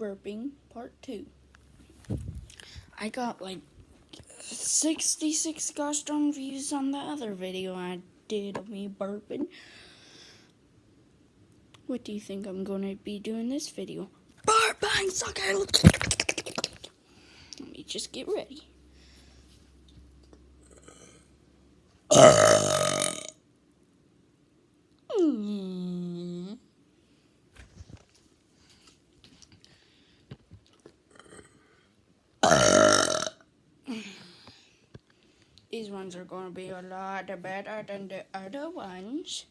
Burping Part 2. I got like 66 gosh darn views on the other video I did of me burping. What do you think I'm going to be doing this video? Burping, sucker! Let me just get ready. These ones are going to be a lot better than the other ones.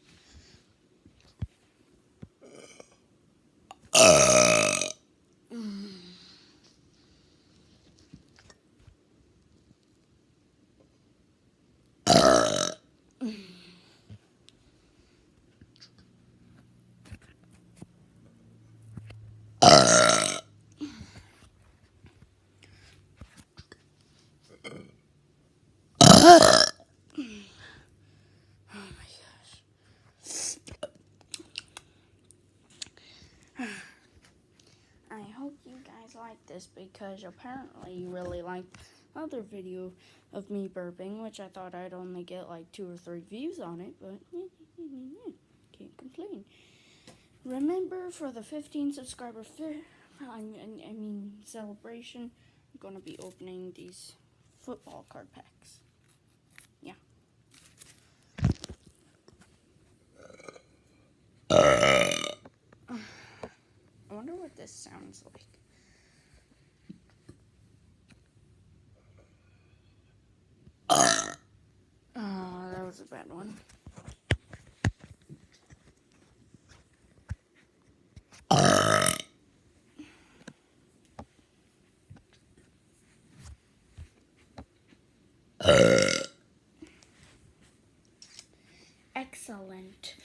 I hope you guys like this because apparently you really liked other video of me burping, which I thought I'd only get like 2 or 3 views on it, but can't complain. Remember, for the 15 subscriber celebration, I'm going to be opening these football card packs. Yeah. I wonder what this sounds like. Oh, that was a bad one. Excellent.